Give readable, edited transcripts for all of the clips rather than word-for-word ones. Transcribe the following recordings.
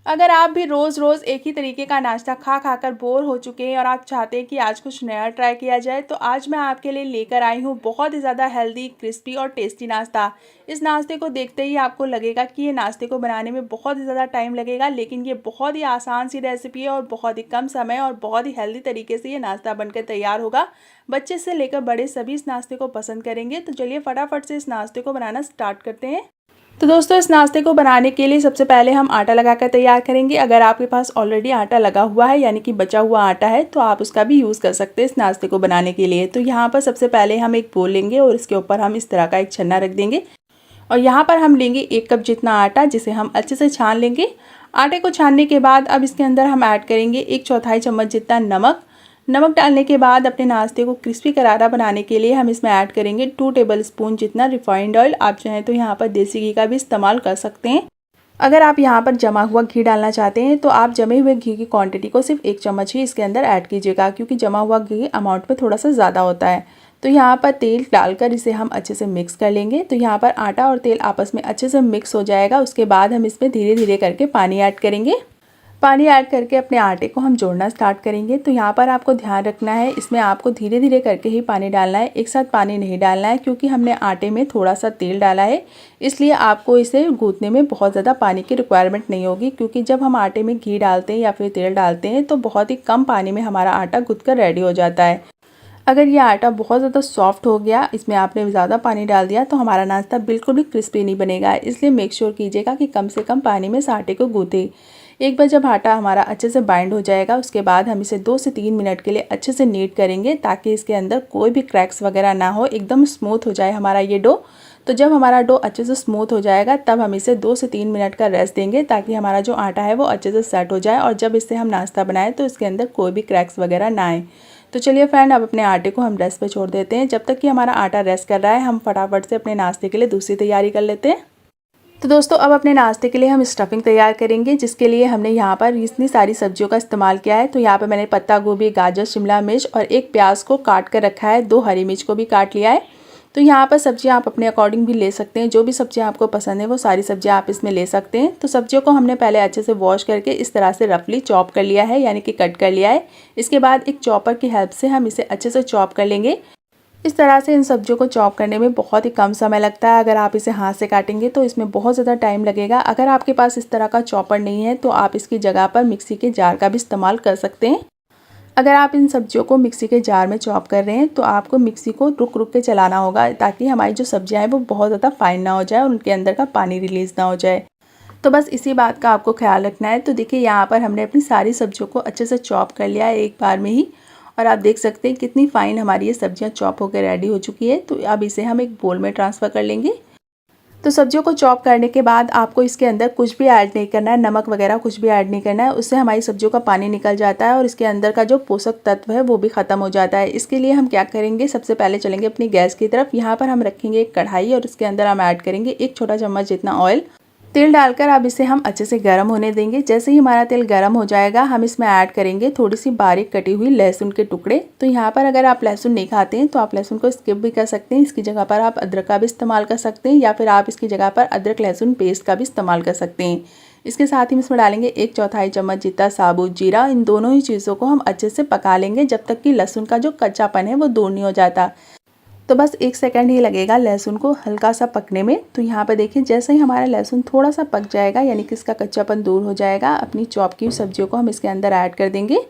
अगर आप भी रोज़-रोज़ एक ही तरीके का नाश्ता खा कर बोर हो चुके हैं और आप चाहते हैं कि आज कुछ नया ट्राई किया जाए, तो आज मैं आपके लिए लेकर आई हूँ बहुत ही ज़्यादा हेल्दी, क्रिस्पी और टेस्टी नाश्ता। इस नाश्ते को देखते ही आपको लगेगा कि ये नाश्ते को बनाने में बहुत ही ज़्यादा टाइम लगेगा, लेकिन ये बहुत ही आसान सी रेसिपी है और बहुत ही कम समय और बहुत ही हेल्दी तरीके से ये नाश्ता बनकर तैयार होगा। बच्चे से लेकर बड़े सभी इस नाश्ते को पसंद करेंगे। तो चलिए फटाफट से इस नाश्ते को बनाना स्टार्ट करते हैं। तो दोस्तों, इस नाश्ते को बनाने के लिए सबसे पहले हम आटा लगाकर तैयार करेंगे। अगर आपके पास ऑलरेडी आटा लगा हुआ है यानी कि बचा हुआ आटा है, तो आप उसका भी यूज़ कर सकते हैं इस नाश्ते को बनाने के लिए। तो यहाँ पर सबसे पहले हम एक बोल लेंगे और इसके ऊपर हम इस तरह का एक छन्ना रख देंगे और यहाँ पर हम लेंगे 1 कप जितना आटा, जिसे हम अच्छे से छान लेंगे। आटे को छानने के बाद अब इसके अंदर हम ऐड करेंगे 1/4 चम्मच जितना नमक। नमक डालने के बाद अपने नाश्ते को क्रिस्पी करारा बनाने के लिए हम इसमें ऐड करेंगे 2 टेबलस्पून जितना रिफाइंड ऑयल। आप चाहें तो यहाँ पर देसी घी का भी इस्तेमाल कर सकते हैं। अगर आप यहाँ पर जमा हुआ घी डालना चाहते हैं तो आप जमे हुए घी की क्वांटिटी को सिर्फ 1 चम्मच ही इसके अंदर ऐड कीजिएगा, क्योंकि जमा हुआ घी अमाउंट में थोड़ा सा ज़्यादा होता है। तो यहाँ पर तेल डालकर इसे हम अच्छे से मिक्स कर लेंगे। तो यहाँ पर आटा और तेल आपस में अच्छे से मिक्स हो जाएगा। उसके बाद हम इसमें धीरे धीरे करके पानी ऐड करेंगे। पानी ऐड करके अपने आटे को हम जोड़ना स्टार्ट करेंगे। तो यहाँ पर आपको ध्यान रखना है, इसमें आपको धीरे धीरे करके ही पानी डालना है, एक साथ पानी नहीं डालना है, क्योंकि हमने आटे में थोड़ा सा तेल डाला है। इसलिए आपको इसे गूँथने में बहुत ज़्यादा पानी की रिक्वायरमेंट नहीं होगी, क्योंकि जब हम आटे में घी डालते हैं या फिर तेल डालते हैं तो बहुत ही कम पानी में हमारा आटा गूँथ कर रेडी हो जाता है। अगर ये आटा बहुत ज़्यादा सॉफ्ट हो गया, इसमें आपने ज़्यादा पानी डाल दिया, तो हमारा नाश्ता बिल्कुल भी क्रिस्पी नहीं बनेगा। इसलिए मेक श्योर कीजिएगा कि कम से कम पानी में इस आटे को गूँथें। एक बार जब आटा हमारा अच्छे से बाइंड हो जाएगा, उसके बाद हम इसे 2 से 3 मिनट के लिए अच्छे से नीट करेंगे, ताकि इसके अंदर कोई भी क्रैक्स वगैरह ना हो, एकदम स्मूथ हो जाए हमारा ये डो। तो जब हमारा डो अच्छे से स्मूथ हो जाएगा, तब हम इसे 2 से 3 मिनट का रेस्ट देंगे, ताकि हमारा जो आटा है वो अच्छे से सेट हो जाए और जब इससे हम नाश्ता बनाएं तो इसके अंदर कोई भी क्रैक्स वगैरह ना आए। तो चलिए फ्रेंड, अब अपने आटे को हम रेस्ट पे छोड़ देते हैं। जब तक कि हमारा आटा रेस्ट कर रहा है, हम फटाफट से अपने नाश्ते के लिए दूसरी तैयारी कर लेते हैं। तो दोस्तों, अब अपने नाश्ते के लिए हम स्टफिंग तैयार करेंगे, जिसके लिए हमने यहाँ पर इतनी सारी सब्जियों का इस्तेमाल किया है। तो यहाँ पर मैंने पत्ता गोभी, गाजर, शिमला मिर्च और एक प्याज को काट कर रखा है, 2 हरी मिर्च को भी काट लिया है। तो यहाँ पर सब्जियाँ आप अपने अकॉर्डिंग भी ले सकते हैं, जो भी सब्जियाँ आपको पसंद है वो सारी सब्जियाँ आप इसमें ले सकते हैं। तो सब्जियों को हमने पहले अच्छे से वॉश करके इस तरह से रफली चॉप कर लिया है, यानी कि कट कर लिया है। इसके बाद एक चॉपर की हेल्प से हम इसे अच्छे से चॉप कर लेंगे। इस तरह से इन सब्जियों को चॉप करने में बहुत ही कम समय लगता है। अगर आप इसे हाथ से काटेंगे तो इसमें बहुत ज़्यादा टाइम लगेगा। अगर आपके पास इस तरह का चॉपर नहीं है तो आप इसकी जगह पर मिक्सी के जार का भी इस्तेमाल कर सकते हैं। अगर आप इन सब्जियों को मिक्सी के जार में चॉप कर रहे हैं तो आपको मिक्सी को रुक रुक के चलाना होगा, ताकि हमारी जो सब्जियां हैं वो बहुत ज़्यादा फाइन ना हो जाए और उनके अंदर का पानी रिलीज़ ना हो जाए। तो बस इसी बात का आपको ख्याल रखना है। तो देखिए, यहाँ पर हमने अपनी सारी सब्जियों को अच्छे से चॉप कर लिया है एक बार में ही, और आप देख सकते हैं कितनी फ़ाइन हमारी ये सब्जियां चॉप होकर रेडी हो चुकी है। तो अब इसे हम एक बोल में ट्रांसफ़र कर लेंगे। तो सब्जियों को चॉप करने के बाद आपको इसके अंदर कुछ भी ऐड नहीं करना है, नमक वगैरह कुछ भी ऐड नहीं करना है। उससे हमारी सब्जियों का पानी निकल जाता है और इसके अंदर का जो पोषक तत्व है वो भी ख़त्म हो जाता है। इसके लिए हम क्या करेंगे, सबसे पहले चलेंगे अपनी गैस की तरफ। यहाँ पर हम रखेंगे एक कढ़ाई और इसके अंदर हम ऐड करेंगे 1 छोटा चम्मच जितना ऑयल। तेल डालकर अब इसे हम अच्छे से गर्म होने देंगे। जैसे ही हमारा तेल गर्म हो जाएगा, हम इसमें ऐड करेंगे थोड़ी सी बारीक कटी हुई लहसुन के टुकड़े। तो यहाँ पर अगर आप लहसुन नहीं खाते हैं तो आप लहसुन को स्किप भी कर सकते हैं। इसकी जगह पर आप अदरक का भी इस्तेमाल कर सकते हैं, या फिर आप इसकी जगह पर अदरक लहसुन पेस्ट का भी इस्तेमाल कर सकते हैं। इसके साथ ही इसमें डालेंगे 1/4 चम्मच जितना साबुत जीरा। इन दोनों ही चीज़ों को हम अच्छे से पका लेंगे, जब तक कि लहसुन का जो कच्चापन है वो दूर नहीं हो जाता। तो बस 1 सेकंड ही लगेगा लहसुन को हल्का सा पकने में। तो यहाँ पे देखिए, जैसे ही हमारा लहसुन थोड़ा सा पक जाएगा, यानी कि इसका कच्चापन दूर हो जाएगा, अपनी चॉप की सब्जियों को हम इसके अंदर ऐड कर देंगे।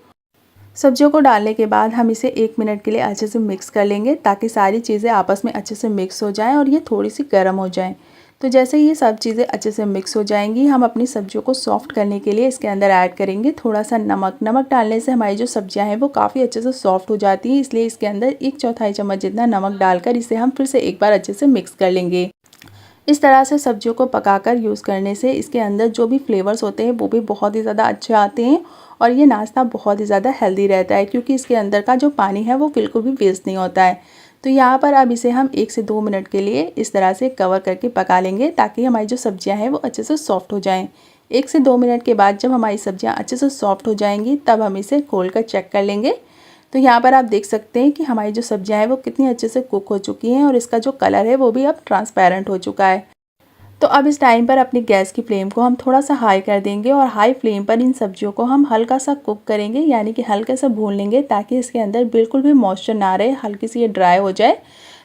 सब्जियों को डालने के बाद हम इसे 1 मिनट के लिए अच्छे से मिक्स कर लेंगे, ताकि सारी चीज़ें आपस में अच्छे से मिक्स हो जाएं और ये थोड़ी सी गर्म हो जाएं। तो जैसे ही ये सब चीज़ें अच्छे से मिक्स हो जाएंगी, हम अपनी सब्जियों को सॉफ्ट करने के लिए इसके अंदर ऐड करेंगे थोड़ा सा नमक। नमक डालने से हमारी जो सब्जियां हैं वो काफ़ी अच्छे से सॉफ्ट हो जाती हैं, इसलिए इसके अंदर 1/4 चम्मच जितना नमक डालकर इसे हम फिर से एक बार अच्छे से मिक्स कर लेंगे। इस तरह से सब्जियों को पकाकर यूज़ करने से इसके अंदर जो भी फ्लेवर्स होते हैं वो भी बहुत ही ज़्यादा अच्छे आते हैं और ये नाश्ता बहुत ही ज़्यादा हेल्दी रहता है, क्योंकि इसके अंदर का जो पानी है वो बिल्कुल भी वेस्ट नहीं होता है। तो यहाँ पर अब इसे हम 1 से 2 मिनट के लिए इस तरह से कवर करके पका लेंगे, ताकि हमारी जो सब्जियाँ हैं वो अच्छे से सॉफ्ट हो जाएँ। 1 से 2 मिनट के बाद जब हमारी सब्जियाँ अच्छे से सॉफ्ट हो जाएंगी, तब हम इसे खोल कर चेक कर लेंगे। तो यहाँ पर आप देख सकते हैं कि हमारी जो सब्जियाँ हैं वो कितनी अच्छे से कुक हो चुकी हैं और इसका जो कलर है वो भी अब ट्रांसपेरेंट हो चुका है। तो अब इस टाइम पर अपनी गैस की फ्लेम को हम थोड़ा सा हाई कर देंगे और हाई फ्लेम पर इन सब्जियों को हम हल्का सा कुक करेंगे, यानी कि हल्के सा भून लेंगे ताकि इसके अंदर बिल्कुल भी मॉइस्चर ना रहे, हल्की सी ये ड्राई हो जाए।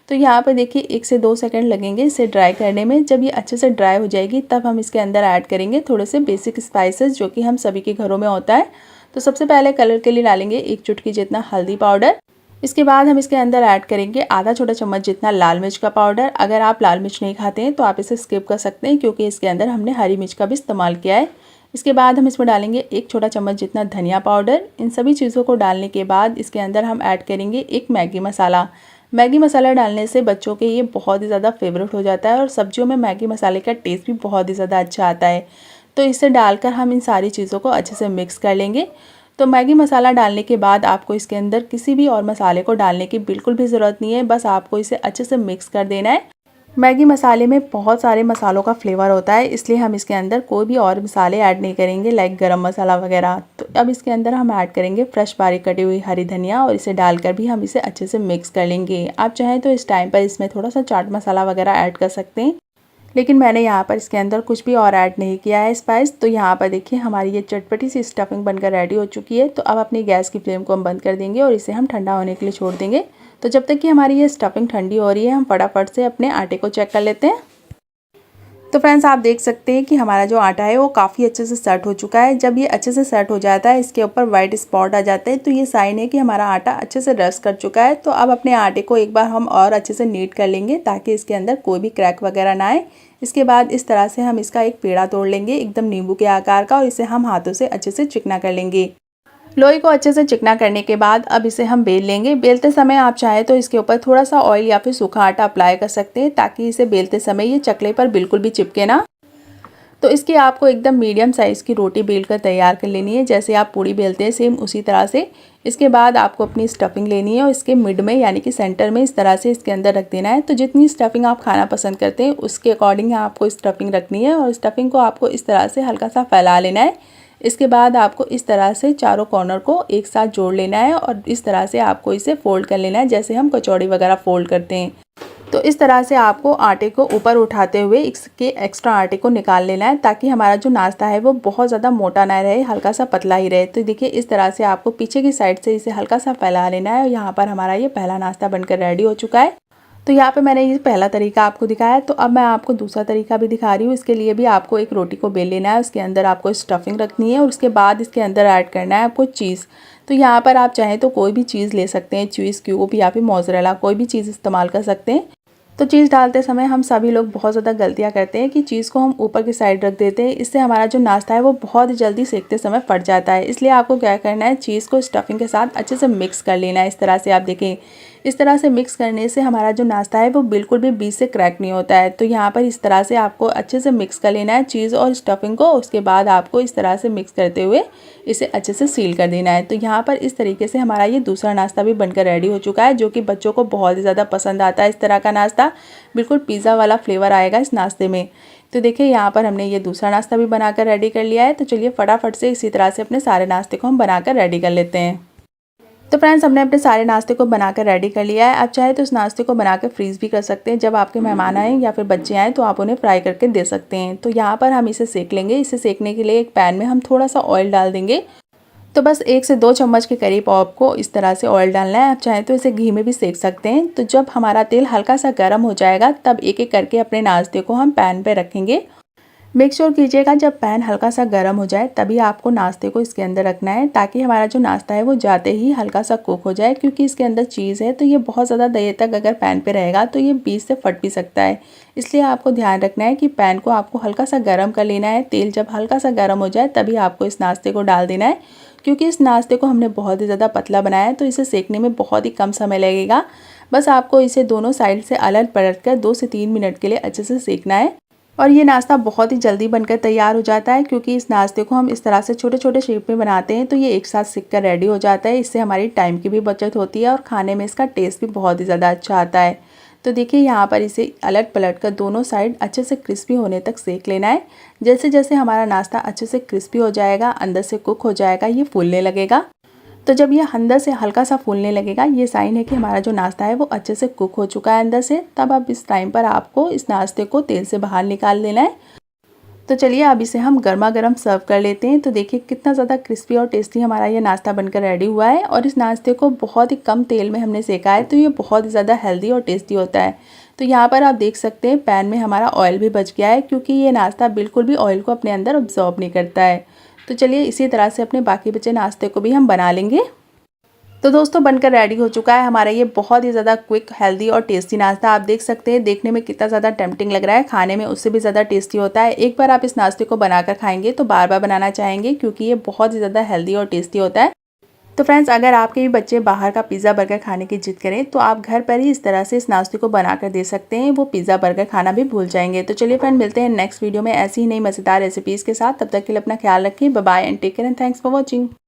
तो यहाँ पर देखिए 1 से 2 सेकंड लगेंगे इसे ड्राई करने में। जब ये अच्छे से ड्राई हो जाएगी तब हम इसके अंदर ऐड करेंगे थोड़े से बेसिक स्पाइसेस जो कि हम सभी के घरों में होता है। तो सबसे पहले कलर के लिए डालेंगे 1 चुटकी जितना हल्दी पाउडर। इसके बाद हम इसके अंदर ऐड करेंगे आधा छोटा चम्मच जितना लाल मिर्च का पाउडर। अगर आप लाल मिर्च नहीं खाते हैं तो आप इसे स्किप कर सकते हैं, क्योंकि इसके अंदर हमने हरी मिर्च का भी इस्तेमाल किया है। इसके बाद हम इसमें डालेंगे 1 छोटा चम्मच जितना धनिया पाउडर। इन सभी चीज़ों को डालने के बाद इसके अंदर हम ऐड करेंगे 1 मैगी मसाला। मैगी मसाला डालने से बच्चों के ये बहुत ही ज़्यादा फेवरेट हो जाता है और सब्जियों में मैगी मसाले का टेस्ट भी बहुत ही ज़्यादा अच्छा आता है। तो इसे डालकर हम इन सारी चीज़ों को अच्छे से मिक्स कर लेंगे। तो मैगी मसाला डालने के बाद आपको इसके अंदर किसी भी और मसाले को डालने की बिल्कुल भी ज़रूरत नहीं है, बस आपको इसे अच्छे से मिक्स कर देना है। मैगी मसाले में बहुत सारे मसालों का फ्लेवर होता है, इसलिए हम इसके अंदर कोई भी और मसाले ऐड नहीं करेंगे लाइक गरम मसाला वगैरह। तो अब इसके अंदर हम ऐड करेंगे फ्रेश बारीक कटी हुई हरी धनिया और इसे डालकर भी हम इसे अच्छे से मिक्स कर लेंगे। आप चाहें तो इस टाइम पर इसमें थोड़ा सा चाट मसाला वगैरह ऐड कर सकते हैं, लेकिन मैंने यहाँ पर इसके अंदर कुछ भी और ऐड नहीं किया है स्पाइस। तो यहाँ पर देखिए हमारी ये चटपटी सी स्टफिंग बनकर रेडी हो चुकी है। तो अब अपनी गैस की फ्लेम को हम बंद कर देंगे और इसे हम ठंडा होने के लिए छोड़ देंगे। तो जब तक कि हमारी ये स्टफिंग ठंडी हो रही है हम फटाफट से अपने आटे को चेक कर लेते हैं। तो फ्रेंड्स आप देख सकते हैं कि हमारा जो आटा है वो काफ़ी अच्छे से सेट हो चुका है। जब ये अच्छे से सेट हो जाता है, इसके ऊपर वाइट स्पॉट आ जाते हैं, तो ये साइन है कि हमारा आटा अच्छे से रस्ट कर चुका है। तो अब अपने आटे को एक बार हम और अच्छे से नीट कर लेंगे ताकि इसके अंदर कोई भी क्रैक वगैरह ना आए। इसके बाद इस तरह से हम इसका एक पेड़ा तोड़ लेंगे एकदम नींबू के आकार का और इसे हम हाथों से अच्छे से चिकना कर लेंगे। लोई को अच्छे से चिकना करने के बाद अब इसे हम बेल लेंगे। बेलते समय आप चाहें तो इसके ऊपर थोड़ा सा ऑयल या फिर सूखा आटा अप्लाई कर सकते हैं ताकि इसे बेलते समय ये चकले पर बिल्कुल भी चिपके ना। तो इसकी आपको एकदम मीडियम साइज़ की रोटी बेल कर तैयार कर लेनी है, जैसे आप पूड़ी बेलते हैं सेम उसी तरह से। इसके बाद आपको अपनी स्टफिंग लेनी है और इसके मिड में यानी कि सेंटर में इस तरह से इसके अंदर रख देना है। तो जितनी स्टफिंग आप खाना पसंद करते हैं उसके अकॉर्डिंग आपको स्टफिंग रखनी है और स्टफिंग को आपको इस तरह से हल्का सा फैला लेना है। इसके बाद आपको इस तरह से चारों कॉर्नर को एक साथ जोड़ लेना है और इस तरह से आपको इसे फोल्ड कर लेना है जैसे हम कचौड़ी वगैरह फोल्ड करते हैं। तो इस तरह से आपको आटे को ऊपर उठाते हुए इसके एक्स्ट्रा आटे को निकाल लेना है ताकि हमारा जो नाश्ता है वो बहुत ज़्यादा मोटा ना रहे, हल्का सा पतला ही रहे। तो देखिए इस तरह से आपको पीछे की साइड से इसे हल्का सा फैला लेना है और यहाँ पर हमारा ये पहला नाश्ता बनकर रेडी हो चुका है। तो यहाँ पे मैंने ये पहला तरीका आपको दिखाया, तो अब मैं आपको दूसरा तरीका भी दिखा रही हूँ। इसके लिए भी आपको एक रोटी को बेल लेना है, उसके अंदर आपको स्टफिंग रखनी है और उसके बाद इसके अंदर ऐड करना है आपको चीज़। तो यहाँ पर आप चाहें तो कोई भी चीज़ ले सकते हैं, चीज़ क्यूब या फिर मोज़रेला, कोई भी चीज़ इस्तेमाल कर सकते हैं। तो चीज़ डालते समय हम सभी लोग बहुत ज़्यादा गलतियाँ करते हैं कि चीज़ को हम ऊपर की साइड रख देते हैं। इससे हमारा जो नाश्ता है वो बहुत जल्दी सेकते समय फट जाता है। इसलिए आपको क्या करना है, चीज़ को स्टफिंग के साथ अच्छे से मिक्स कर लेना है। इस तरह से आप देखें, इस तरह से मिक्स करने से हमारा जो नाश्ता है वो बिल्कुल भी बीच से क्रैक नहीं होता है। तो यहाँ पर इस तरह से आपको अच्छे से मिक्स कर लेना है चीज़ और स्टफिंग को। उसके बाद आपको इस तरह से मिक्स करते हुए इसे अच्छे से सील कर देना है। तो यहाँ पर इस तरीके से हमारा ये दूसरा नाश्ता भी बनकर रेडी हो चुका है, जो कि बच्चों को बहुत ही ज़्यादा पसंद आता है। इस तरह का नाश्ता बिल्कुल पिज़्ज़ा वाला फ्लेवर आएगा इस नाश्ते में। तो देखिए यहाँ पर हमने ये दूसरा नाश्ता भी बनाकर रेडी कर लिया है। तो चलिए फटाफट से इसी तरह से अपने सारे नाश्ते को हम बनाकर रेडी कर लेते हैं। तो फ्रेंड्स हमने अपने सारे नाश्ते को बनाकर रेडी कर लिया है। आप चाहे तो इस नाश्ते को बनाकर फ्रीज़ भी कर सकते हैं। जब आपके मेहमान आएँ या फिर बच्चे आएँ तो आप उन्हें फ्राई करके दे सकते हैं। तो यहाँ पर हम इसे सेक लेंगे। इसे सेकने के लिए एक पैन में हम थोड़ा सा ऑयल डाल देंगे। तो बस 1 से 2 चम्मच के करीब आपको इस तरह से ऑयल डालना है। आप चाहें तो इसे घी में भी सेक सकते हैं। तो जब हमारा तेल हल्का सा गर्म हो जाएगा तब एक एक करके अपने नाश्ते को हम पैन पे रखेंगे। मेक श्योर कीजिएगा जब पैन हल्का सा गर्म हो जाए तभी आपको नाश्ते को इसके अंदर रखना है, ताकि हमारा जो नाश्ता है वो जाते ही हल्का सा कुक हो जाए। क्योंकि इसके अंदर चीज़ है तो ये बहुत ज़्यादा देर तक अगर पैन पे रहेगा तो ये बीच से फट भी सकता है। इसलिए आपको ध्यान रखना है कि पैन को आपको हल्का सा गर्म कर लेना है। तेल जब हल्का सा गर्म हो जाए तभी आपको इस नाश्ते को डाल देना है। क्योंकि इस नाश्ते को हमने बहुत ही ज़्यादा पतला बनाया है तो इसे सेकने में बहुत ही कम समय लगेगा। बस आपको इसे दोनों साइड से अलट पलट कर 2 से 3 मिनट के लिए अच्छे से सेकना है। और ये नाश्ता बहुत ही जल्दी बनकर तैयार हो जाता है, क्योंकि इस नाश्ते को हम इस तरह से छोटे छोटे शेप में बनाते हैं तो ये एक साथ सिक कर रेडी हो जाता है। इससे हमारी टाइम की भी बचत होती है और खाने में इसका टेस्ट भी बहुत ही ज़्यादा अच्छा आता है। तो देखिए यहाँ पर इसे अलट पलट कर दोनों साइड अच्छे से क्रिस्पी होने तक सेक लेना है। जैसे जैसे हमारा नाश्ता अच्छे से क्रिस्पी हो जाएगा, अंदर से कुक हो जाएगा, ये फूलने लगेगा। तो जब ये अंदर से हल्का सा फूलने लगेगा, ये साइन है कि हमारा जो नाश्ता है वो अच्छे से कुक हो चुका है अंदर से। तब अब इस टाइम पर आपको इस नाश्ते को तेल से बाहर निकाल लेना है। तो चलिए अब इसे हम गर्मा गर्म सर्व कर लेते हैं। तो देखिए कितना ज़्यादा क्रिस्पी और टेस्टी हमारा ये नाश्ता बनकर रेडी हुआ है और इस नाश्ते को बहुत ही कम तेल में हमने सेका है, तो ये बहुत ही ज़्यादा हेल्दी और टेस्टी होता है। तो यहाँ पर आप देख सकते हैं पैन में हमारा ऑयल भी बच गया है, क्योंकि ये नाश्ता बिल्कुल भी ऑयल को अपने अंदर अब्जॉर्ब नहीं करता है। तो चलिए इसी तरह से अपने बाकी बचे नाश्ते को भी हम बना लेंगे। तो दोस्तों बनकर रेडी हो चुका है हमारा ये बहुत ही ज़्यादा क्विक, हेल्दी और टेस्टी नाश्ता। आप देख सकते हैं देखने में कितना ज़्यादा टेम्पटिंग लग रहा है, खाने में उससे भी ज़्यादा टेस्टी होता है। एक बार आप इस नाश्ते को बनाकर खाएंगे तो बार बार बनाना चाहेंगे, क्योंकि ये बहुत ही ज़्यादा हेल्दी और टेस्टी होता है। तो फ्रेंड्स, अगर आपके भी बच्चे बाहर का पिज़्ज़ा बर्गर खाने की जिद करें तो आप घर पर ही इस तरह से इस नाश्ते को बनाकर दे सकते हैं, वो पिज़्ज़ा बर्गर खाना भी भूल जाएंगे। तो चलिए फ्रेंड, मिलते हैं नेक्स्ट वीडियो में ऐसी ही नई मज़ेदार रेसिपीज़ के साथ। तब तक के लिए अपना ख्याल रखें। Bye bye and take care and thanks for watching.